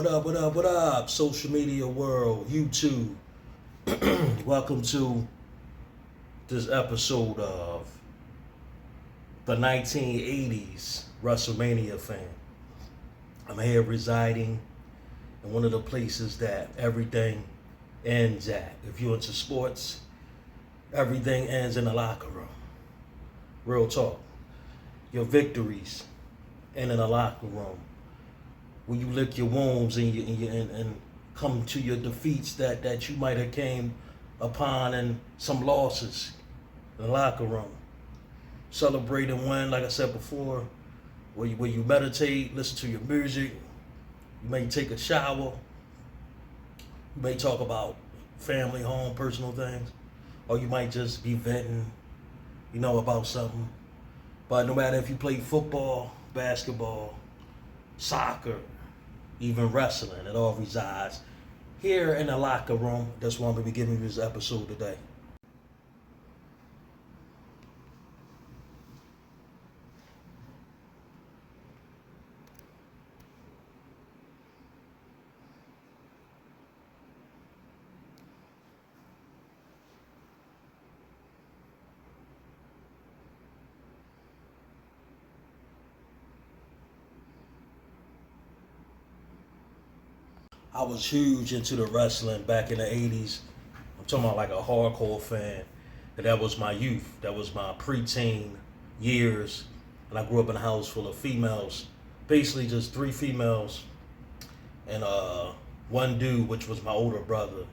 What up? Social media world, YouTube. Welcome to this episode of the 1980s WrestleMania fan. I'm here residing in one of the places that everything ends at. If you're into sports, everything ends in the locker room. Real talk. Your victories end in the locker room. When you lick your wounds and come to your defeats that you might have came upon and some losses in the locker room. Celebrate and win, like I said before, where you meditate, listen to your music, you may take a shower, you may talk about family, home, personal things, or you might just be venting, about something. But no matter if you play football, basketball, soccer, even wrestling, it all resides here in the locker room. That's why I'm going to be giving you this episode today. I was huge into the wrestling back in the 80s. I'm talking about like a hardcore fan. And that was my youth. That was my preteen years. And I grew up in a house full of females. Basically just three females and one dude, which was my older brother,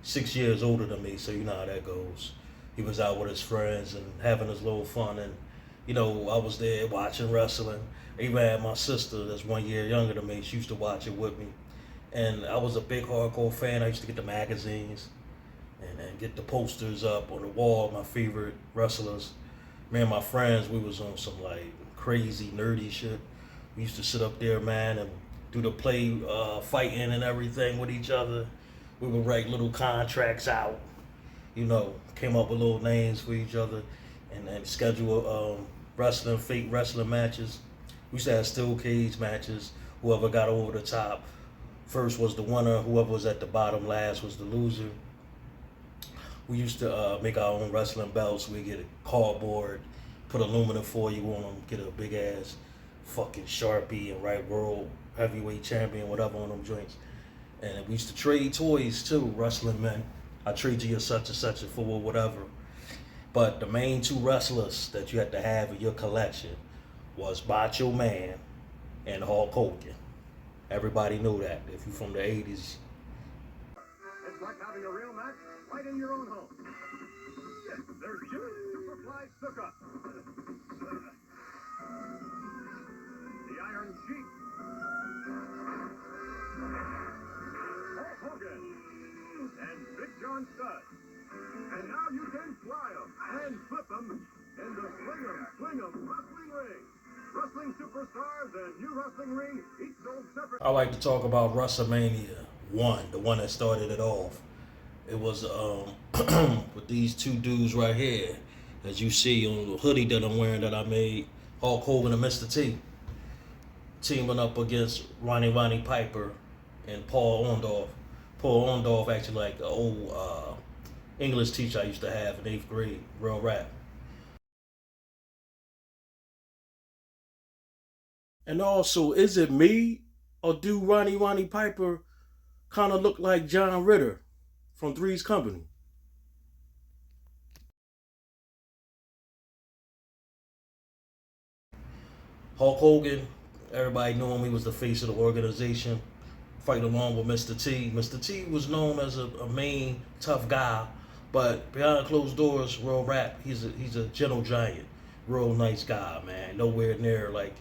6 years older than me, so you know how that goes. He was out with his friends and having his little fun, and I was there watching wrestling. I even had my sister that's 1 year younger than me. She used to watch it with me. And I was a big hardcore fan. I used to get the magazines and get the posters up on the wall of my favorite wrestlers. Me and my friends, we was on some like crazy nerdy shit. We used to sit up there, man, and do the play fighting and everything with each other. We would write little contracts out, came up with little names for each other, and schedule fake wrestling matches. We used to have steel cage matches. Whoever got over the top first was the winner. Whoever was at the bottom last was the loser. We used to make our own wrestling belts. We get a cardboard, put aluminum foil on them, get a big ass fucking Sharpie and write world heavyweight champion, whatever on them joints. And we used to trade toys too, wrestling men. I trade you your such and such for whatever. But the main two wrestlers that you had to have in your collection was Macho Man and Hulk Hogan. Everybody knew that if you're from the 80s. It's like having a real match right in your own home. Yes, there's Jimmy Superfly Sooka. The Iron Sheik. Hulk Hogan. And Big John Studd. And now you can fly them and flip them in the Sling 'em Wrestling Ring. Wrestling superstars and new wrestling ring, each sold separate. I like to talk about WrestleMania 1, the one that started it off. It was with these two dudes right here, as you see on the hoodie that I'm wearing that I made, Hulk Hogan and Mr. T, teaming up against Roddy Piper and Paul Orndorff. Paul Orndorff actually like an old English teacher I used to have in 8th grade, real rap. And also, is it me or do Roddy Piper kind of look like John Ritter from Three's Company? Hulk Hogan, everybody knew him. He was the face of the organization, fighting along with Mr. T. Mr. T was known as a main tough guy, but behind closed doors, real rap, he's a gentle giant, real nice guy, man. Nowhere near like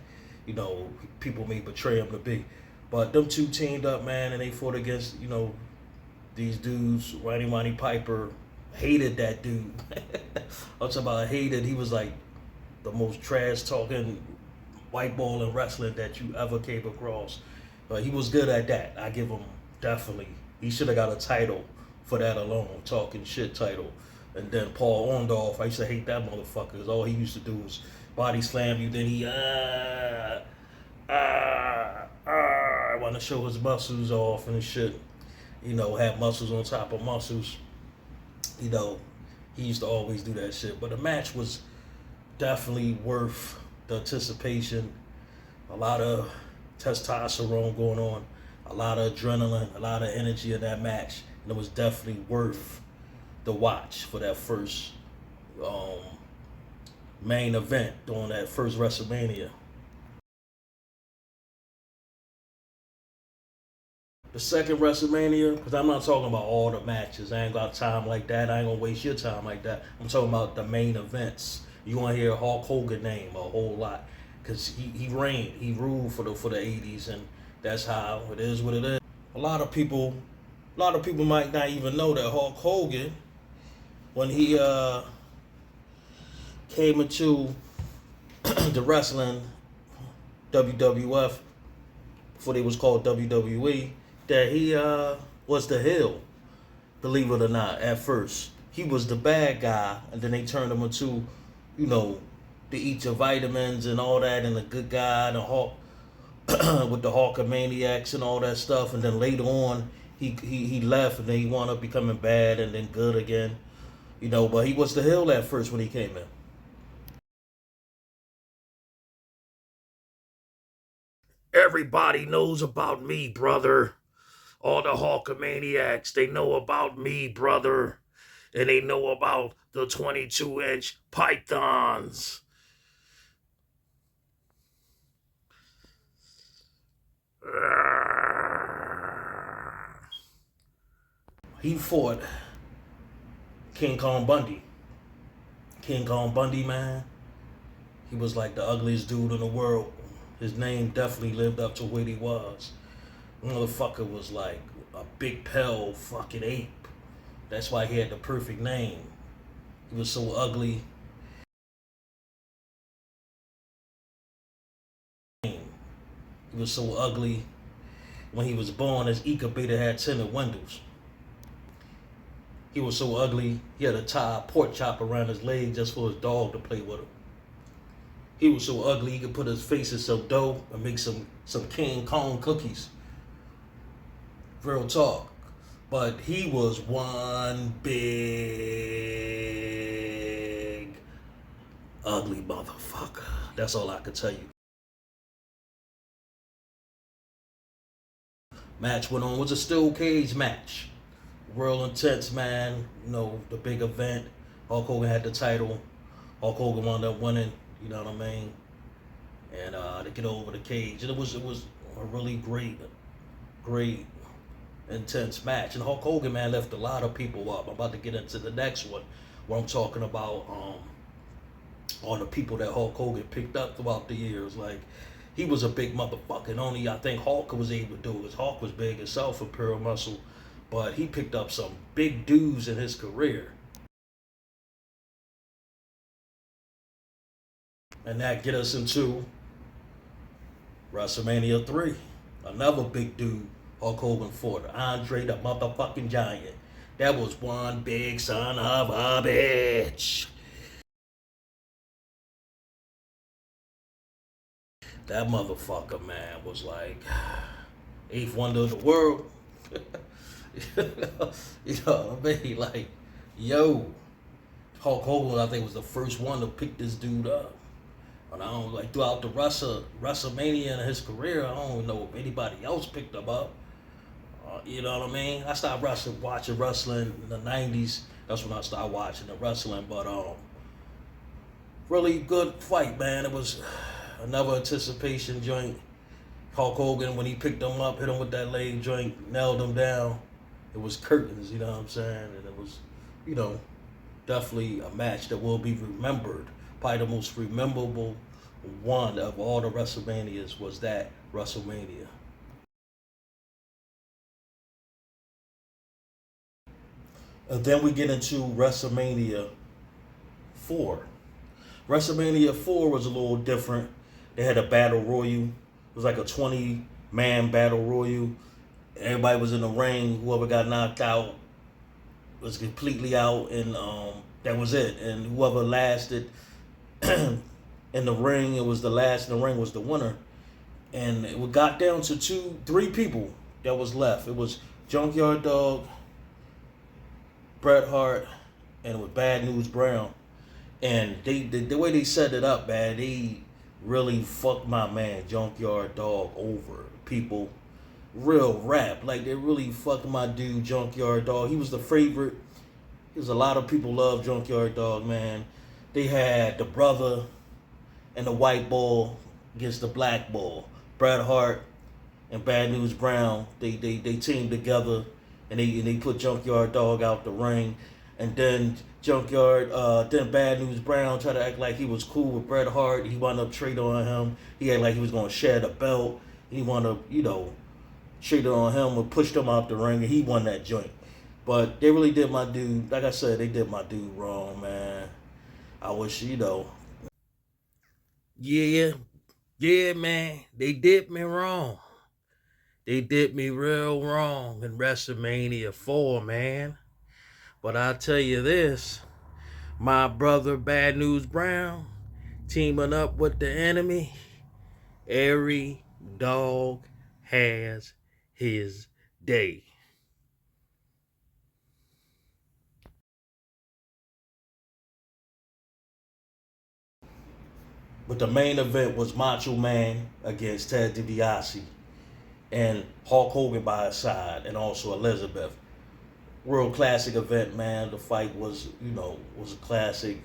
people may betray him to be. But them two teamed up, man, and they fought against, these dudes. Roddy Piper hated that dude. I'm talking about hated. He was like the most trash talking white ball in wrestling that you ever came across. But he was good at that. I give him definitely. He should have got a title for that alone, talking shit title. And then Paul Orndorff, I used to hate that motherfucker because all he used to do was body slam you, then he want to show his muscles off and shit. You know, have muscles on top of muscles. You know, he used to always do that shit. But the match was definitely worth the anticipation. A lot of testosterone going on, a lot of adrenaline, a lot of energy in that match. And it was definitely worth the watch for that first main event during that first WrestleMania. The second WrestleMania, because I'm not talking about all the matches. I ain't got time like that. I ain't gonna waste your time like that. I'm talking about the main events. You gonna hear Hulk Hogan name a whole lot, because he reigned, he ruled for the '80s, and that's how it is. What it is. A lot of people might not even know that Hulk Hogan, when he came into the wrestling WWF, before they was called WWE, that he was the heel. Believe it or not, at first he was the bad guy, and then they turned him into, you know, to eat your vitamins and all that, and the good guy, the Hulk with the Hulkamaniacs and all that stuff. And then later on, he left, and then he wound up becoming bad and then good again. You know, but he was the heel at first when he came in. Everybody knows about me, brother. All the Hulkamaniacs, they know about me, brother. And they know about the 22-inch pythons. He fought King Kong Bundy. King Kong Bundy, man, he was like the ugliest dude in the world. His name definitely lived up to what he was. Motherfucker was like a big pale fucking ape. That's why he had the perfect name. He was so ugly. He was so ugly. When he was born, his incubator had tinted windows. He was so ugly, he had to tie a pork chop around his leg just for his dog to play with him. He was so ugly, he could put his face in some dough and make some King Kong cookies. Real talk. But he was one big ugly motherfucker. That's all I could tell you. Match went on. It was a steel cage match. Real intense, man. You know, the big event. Hulk Hogan had the title. Hulk Hogan wound up winning. You know what I mean? And to get over the cage. And it was a really great, intense match. And Hulk Hogan, man, left a lot of people up. I'm about to get into the next one, where I'm talking about all the people that Hulk Hogan picked up throughout the years. Like, he was a big motherfucker. And only I think Hulk was able to do it, because Hulk was big himself for pure muscle. But he picked up some big dudes in his career. And that get us into WrestleMania 3. Another big dude Hulk Hogan fought, Andre the motherfucking Giant. That was one big son of a bitch. That motherfucker, man, was like eighth wonder of the world. You know what I mean? Like, yo, Hulk Hogan, I think, was the first one to pick this dude up. And I don't, like, throughout the WrestleMania in his career, I don't know if anybody else picked him up. You know what I mean? I started watching wrestling in the '90s. That's when I started watching the wrestling. But really good fight, man. It was another anticipation joint. Hulk Hogan, when he picked him up, hit him with that leg joint, nailed him down. It was curtains, you know what I'm saying? And it was, you know, definitely a match that will be remembered. Probably the most memorable one of all the WrestleManias was that WrestleMania. And then we get into WrestleMania 4. WrestleMania 4 was a little different. They had a battle royal. It was like a 20-man battle royal. Everybody was in the ring. Whoever got knocked out was completely out, and that was it. And whoever lasted in the ring, it was the last in the ring was the winner. and it got down to three people that was left. It was Junkyard Dog, Bret Hart, and it was Bad News Brown. And the way they set it up, man, they really fucked my man Junkyard Dog over. People real rap. Like they really fucked my dude Junkyard Dog. He was the favorite. There's a lot of people love Junkyard Dog, man. They had the brother and the white ball against the black ball. Bret Hart and Bad News Brown, they teamed together and they put Junkyard Dog out the ring. And then then Bad News Brown tried to act like he was cool with Bret Hart. He wound up trading on him. He acted like he was gonna share the belt. He wound up, traded on him and pushed him out the ring, and he won that joint. But they really did my dude, like I said, they did my dude wrong, man. I wish, Yeah, yeah, man. They did me wrong. They did me real wrong in WrestleMania 4, man. But I'll tell you this, my brother Bad News Brown teaming up with the enemy, every dog has his day. But the main event was Macho Man against Ted DiBiase and Hulk Hogan by his side, and also Elizabeth. World classic event, man. The fight was, was a classic,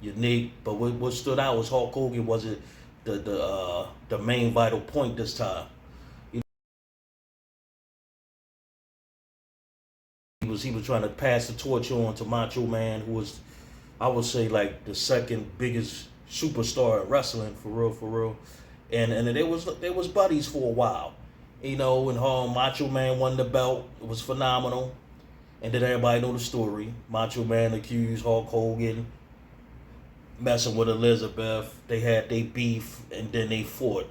unique. But what stood out was Hulk Hogan wasn't the main vital point this time. He was trying to pass the torch on to Macho Man, who was, I would say, like the second biggest superstar in wrestling, for real, for real. And they was buddies for a while, and Macho Man won the belt. It was phenomenal. And then everybody know the story. Macho Man accused Hulk Hogan messing with Elizabeth. They had they beef, and then they fought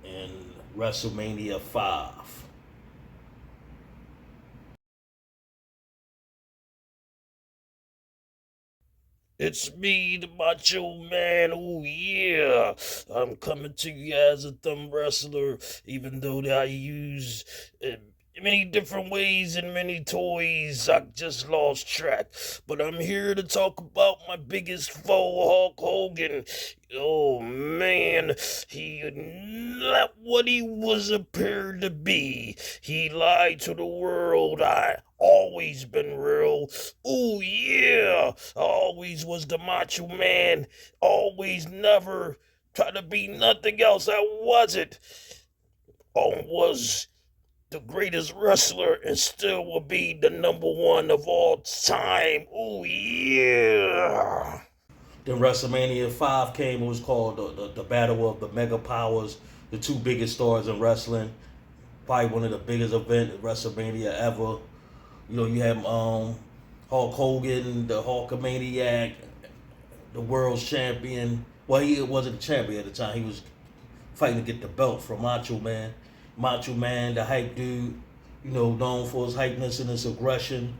in WrestleMania 5. It's me, the Macho Man. Oh yeah, I'm coming to you as a thumb wrestler, even though I use many different ways and many toys. I just lost track, but I'm here to talk about my biggest foe, Hulk Hogan. Oh man, he not what he was appeared to be. He lied to the world. I always been real. Oh yeah, I always was the Macho Man. Always never try to be nothing else. I wasn't. I was the greatest wrestler and still will be the number one of all time. Oh yeah. Then WrestleMania 5 came. It was called the Battle of the Mega Powers, the two biggest stars in wrestling. Probably one of the biggest events at WrestleMania ever. You have Hulk Hogan, the Hulkamaniac, the world's champion. Well, he wasn't a champion at the time. He was fighting to get the belt from Macho Man. Macho Man, the hype dude, known for his hypeness and his aggression.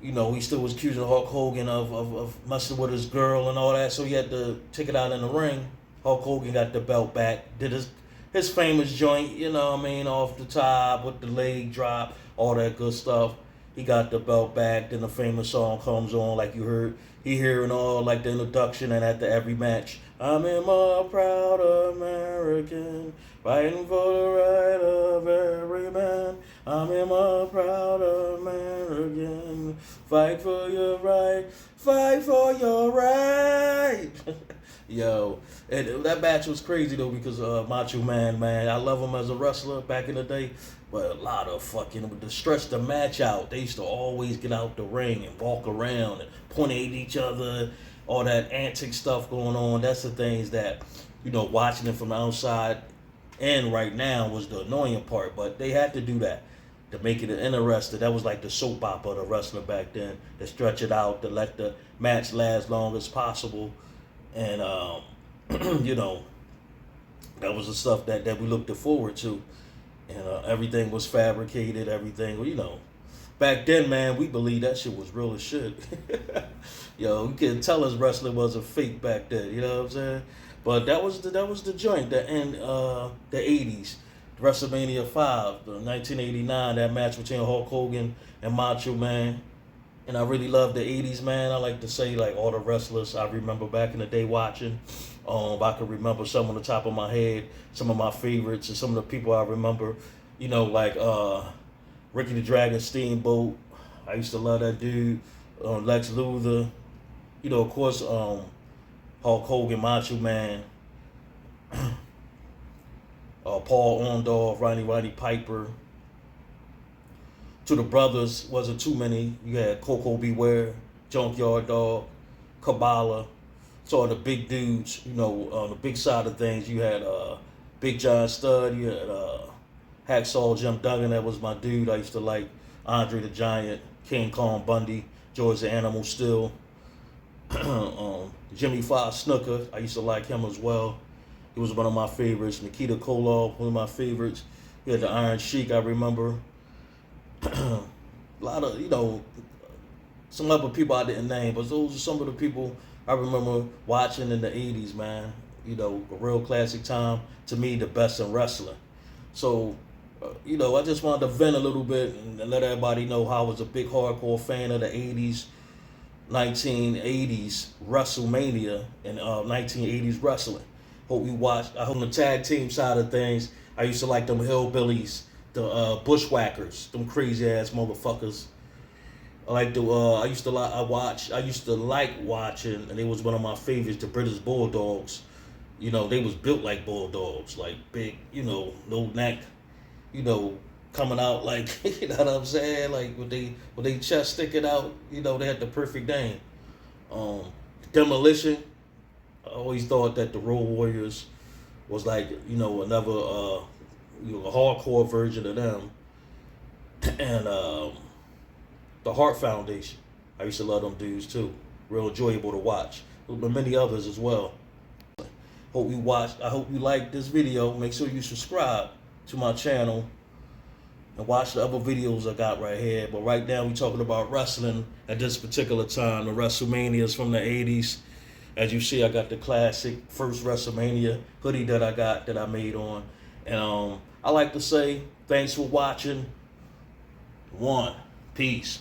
He still was accusing Hulk Hogan of messing with his girl and all that, so he had to take it out in the ring. Hulk Hogan got the belt back, did his famous joint, off the top with the leg drop, all that good stuff. He got the belt back, then the famous song comes on, like you heard. He hearing all like the introduction and at the every match. I'm in my proud American, fighting for the right of every man. I'm in my proud American, fight for your right, fight for your right. Yo, and that match was crazy though because Macho Man, I love him as a wrestler back in the day, but a lot of fucking to stretch the match out. They used to always get out the ring and walk around and point at each other, all that antic stuff going on. That's the things that watching it from the outside and right now was the annoying part. But they had to do that to make it interesting. That was like the soap opera of the wrestler back then. To stretch it out, to let the match last long as possible. And that was the stuff that we looked forward to, and everything was fabricated. Everything, back then, man, we believed that shit was real as shit. You can tell us wrestling was a fake back then. You know what I'm saying? But that was the joint that in the 80s, WrestleMania 5, the 1989, that match between Hulk Hogan and Macho Man. And I really love the 80s, man. I like to say, like, all the wrestlers I remember back in the day watching. I can remember some on the top of my head, some of my favorites, and some of the people I remember, like Ricky the Dragon Steamboat. I used to love that dude. Lex Luthor. Of course, Hulk Hogan, Macho Man, Paul Orndorff, Roddy Piper. To the brothers, wasn't too many. You had Coco Beware, Junkyard Dog, Kabbalah. So the big dudes, on the big side of things, you had Big John Studd, you had Hacksaw Jim Duggan, that was my dude. I used to like Andre the Giant, King Kong Bundy, George the Animal Steel, Jimmy Fox Snooker, I used to like him as well. He was one of my favorites. Nikita Koloff, one of my favorites. You had the Iron Sheik, I remember. A lot of, some other people I didn't name, but those are some of the people I remember watching in the 80s, man. A real classic time. To me, the best in wrestling. So, I just wanted to vent a little bit and let everybody know how I was a big hardcore fan of the 80s, 1980s WrestleMania, and 1980s wrestling. Hope you watched. I hope on the tag team side of things, I used to like them hillbillies, the bushwhackers, them crazy ass motherfuckers. I used to like watching, and it was one of my favorites, the British Bulldogs. They was built like bulldogs, like big, no neck, coming out like, you know what I'm saying? Like with they chest sticking out, they had the perfect name. Demolition. I always thought that the Road Warriors was like, another a hardcore version of them. And the Hart Foundation. I used to love them dudes too. Real enjoyable to watch. But many others as well. Hope you watched. I hope you liked this video. Make sure you subscribe to my channel and watch the other videos I got right here. But right now we're talking about wrestling at this particular time. The WrestleManias from the 80s. As you see, I got the classic first WrestleMania hoodie that I made on. And I like to say thanks for watching. Peace.